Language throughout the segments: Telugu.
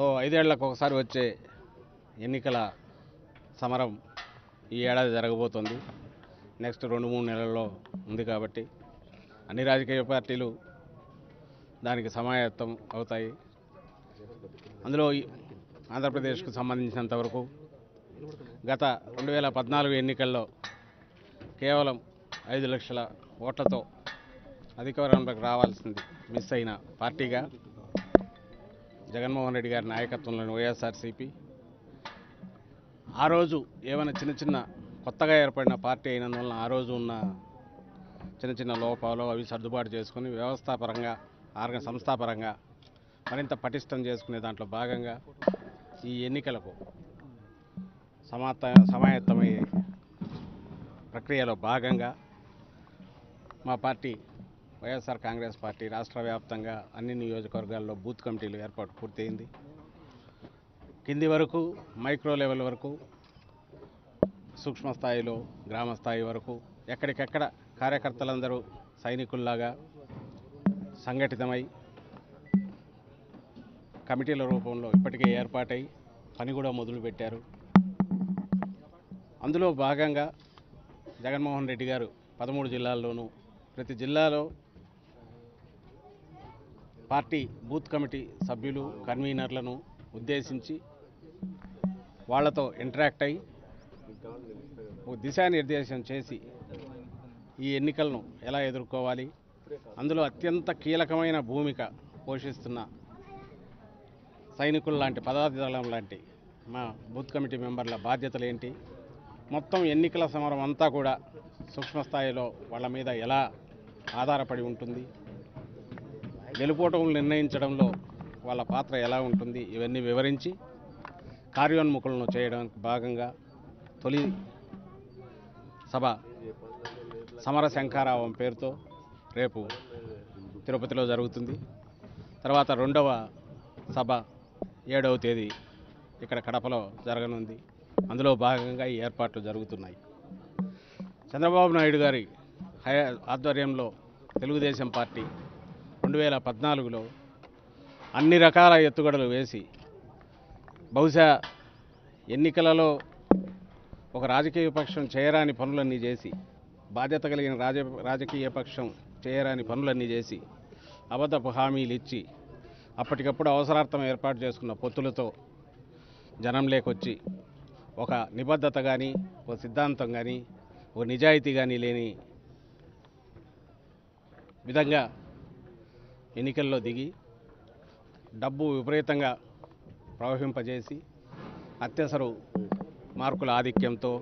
సో 5 ఏళ్లకు ఒకసారి వచ్చే ఎన్నికల సమరం ఈ ఏడాది జరగబోతోంది. నెక్స్ట్ 2-3 నెలల్లో ఉంది కాబట్టి అన్ని రాజకీయ పార్టీలు దానికి సమాయత్తం అవుతాయి. అందులో ఆంధ్రప్రదేశ్కు సంబంధించినంత వరకు గత 2014 ఎన్నికల్లో కేవలం 5 లక్షల ఓట్లతో అధికారంలోకి రావాల్సింది మిస్ అయిన పార్టీగా జగన్మోహన్ రెడ్డి గారి నాయకత్వంలోని వైఎస్ఆర్సీపీ ఆ రోజు ఏమైనా చిన్న కొత్తగా ఏర్పడిన పార్టీ అయినందువలన ఆ రోజు ఉన్న చిన్న లోపాలు అవి సర్దుబాటు చేసుకుని వ్యవస్థాపరంగా సంస్థాపరంగా మరింత పటిష్టం చేసుకునే దాంట్లో భాగంగా ఈ ఎన్నికలకు సమాయత్తమయ్యే ప్రక్రియలో భాగంగా మా పార్టీ వైఎస్ఆర్ కాంగ్రెస్ పార్టీ రాష్ట్ర వ్యాప్తంగా అన్ని నియోజకవర్గాల్లో బూత్ కమిటీలు ఏర్పాటు పూర్తయింది. కింది వరకు మైక్రో లెవెల్ వరకు సూక్ష్మ స్థాయిలో గ్రామ స్థాయి వరకు ఎక్కడికెక్కడ కార్యకర్తలందరూ సైనికుల్లాగా సంఘటితమై కమిటీల రూపంలో ఇప్పటికే ఏర్పాటై పని కూడా మొదలుపెట్టారు. అందులో భాగంగా జగన్మోహన్ రెడ్డి గారు 13 జిల్లాల్లోనూ ప్రతి జిల్లాలో పార్టీ బూత్ కమిటీ సభ్యులు కన్వీనర్లను ఉద్దేశించి వాళ్లతో ఇంటరాక్ట్ అయ్యి దిశానిర్దేశం చేసి ఈ ఎన్నికలను ఎలా ఎదుర్కోవాలి, అందులో అత్యంత కీలకమైన భూమిక పోషిస్తున్న సైనికులు లాంటి పదాధిదళం లాంటి మా బూత్ కమిటీ మెంబర్ల బాధ్యతలు ఏంటి, మొత్తం ఎన్నికల సమరం అంతా కూడా సూక్ష్మ స్థాయిలో వాళ్ళ మీద ఎలా ఆధారపడి ఉంటుంది, గెలుపోటములు నిర్ణయించడంలో వాళ్ళ పాత్ర ఎలా ఉంటుంది, ఇవన్నీ వివరించి కార్యోన్ముఖులను చేయడానికి భాగంగా తొలి సభ సమర శంఖారావం పేరుతో రేపు తిరుపతిలో జరుగుతుంది. తర్వాత రెండవ సభ 7వ తేదీ ఇక్కడ కడపలో జరగనుంది. అందులో భాగంగా ఈ ఏర్పాట్లు జరుగుతున్నాయి. చంద్రబాబు నాయుడు గారి ఆధ్వర్యంలో తెలుగుదేశం పార్టీ 2014లో అన్ని రకాల ఎత్తుగడలు వేసి బహుశా ఎన్నికలలో ఒక రాజకీయ పక్షం చేయరాని పనులన్నీ చేసి, బాధ్యత కలిగిన రాజకీయ పక్షం చేయరాని పనులన్నీ చేసి అబద్ధపు హామీలు ఇచ్చి అప్పటికప్పుడు అవసరార్థం ఏర్పాటు చేసుకున్న పొత్తులతో జనం లేకొచ్చి ఒక నిబద్ధత కానీ ఒక సిద్ధాంతం కానీ ఒక నిజాయితీ కానీ లేని విధంగా ఎన్నికల్లో దిగి డబ్బు విపరీతంగా ప్రవహింపజేసి అత్యవసర మార్కుల ఆధిక్యంతో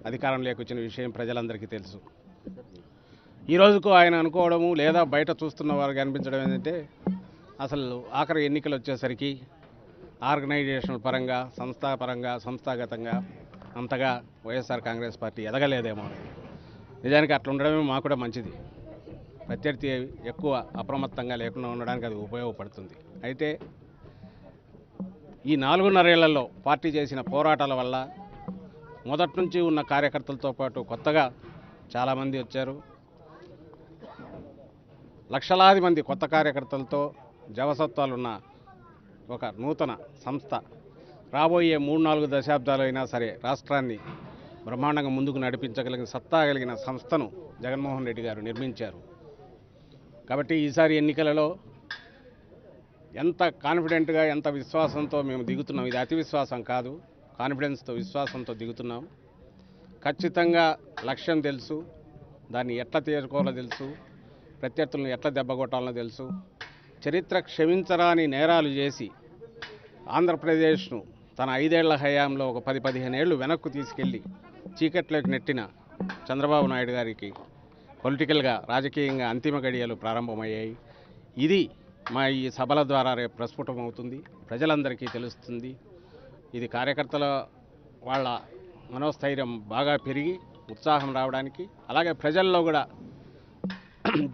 అధికారంలోకి వచ్చిన విషయం ప్రజలందరికీ తెలుసు. ఈ రోజుకు ఆయన అనుకోవడము లేదా బయట చూస్తున్న వారికి అనిపించడం ఏంటంటే అసలు ఆఖరి ఎన్నికలు వచ్చేసరికి ఆర్గనైజేషన్ పరంగా సంస్థాగతంగా అంతగా వైఎస్ఆర్ కాంగ్రెస్ పార్టీ ఎదగలేదేమో. నిజానికి అట్లా ఉండడమే మాకు కూడా మంచిది. ప్రత్యర్థి ఎక్కువ అప్రమత్తంగా లేకుండా ఉండడానికి అది ఉపయోగపడుతుంది. అయితే ఈ 4.5 ఏళ్లలో పార్టీ చేసిన పోరాటాల వల్ల మొదటి నుంచి ఉన్న కార్యకర్తలతో పాటు కొత్తగా చాలామంది వచ్చారు. లక్షలాది మంది కొత్త కార్యకర్తలతో జవసత్వాలున్న ఒక నూతన సంస్థ రాబోయే 3-4 దశాబ్దాలు అయినా సరే రాష్ట్రాన్ని బ్రహ్మాండంగా ముందుకు నడిపించగలిగిన సత్తా కలిగిన సంస్థను జగన్మోహన్ రెడ్డి గారు నిర్మించారు. కాబట్టి ఈసారి ఎన్నికలలో ఎంత కాన్ఫిడెంట్గా ఎంత విశ్వాసంతో మేము దిగుతున్నాం, ఇది అతి విశ్వాసం కాదు, కాన్ఫిడెన్స్తో విశ్వాసంతో దిగుతున్నాం. ఖచ్చితంగా లక్ష్యం తెలుసు, దాన్ని ఎట్లా తీర్చుకోవాలో తెలుసు, ప్రత్యర్థులను ఎట్లా దెబ్బకొట్టాలనో తెలుసు. చరిత్ర క్షమించరాని నేరాలు చేసి ఆంధ్రప్రదేశ్ను తన 5 ఏళ్ల హయాంలో ఒక 10-15 ఏళ్ళు వెనక్కు తీసుకెళ్లి చీకట్లోకి నెట్టిన చంద్రబాబు నాయుడు గారికి పొలిటికల్గా రాజకీయంగా అంతిమ గడియలు ప్రారంభమయ్యాయి. ఇది మా ఈ సభల ద్వారా రేపు ప్రస్ఫుటమవుతుంది, ప్రజలందరికీ తెలుస్తుంది. ఇది కార్యకర్తల వాళ్ళ మనోస్థైర్యం బాగా పెరిగి ఉత్సాహం రావడానికి, అలాగే ప్రజల్లో కూడా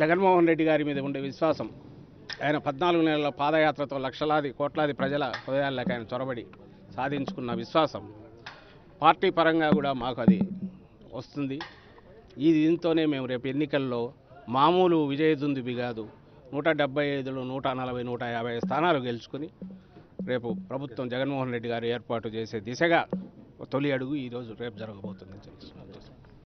జగన్మోహన్ రెడ్డి గారి మీద ఉండే విశ్వాసం, ఆయన 14 నెలల పాదయాత్రతో లక్షలాది కోట్లాది ప్రజల హృదయాల్లోకి ఆయన చొరబడి సాధించుకున్న విశ్వాసం పార్టీ పరంగా కూడా మాకు అది వస్తుంది. దీంతోనే మేము రేపు ఎన్నికల్లో మామూలు విజయదుందుబి కాదు, 175లో 140, 150 స్థానాలు గెలుచుకుని రేపు ప్రభుత్వం జగన్మోహన్ రెడ్డి గారు ఏర్పాటు చేసే దిశగా తొలి అడుగు ఈరోజు రేపు జరగబోతుందని చెప్తున్నాను.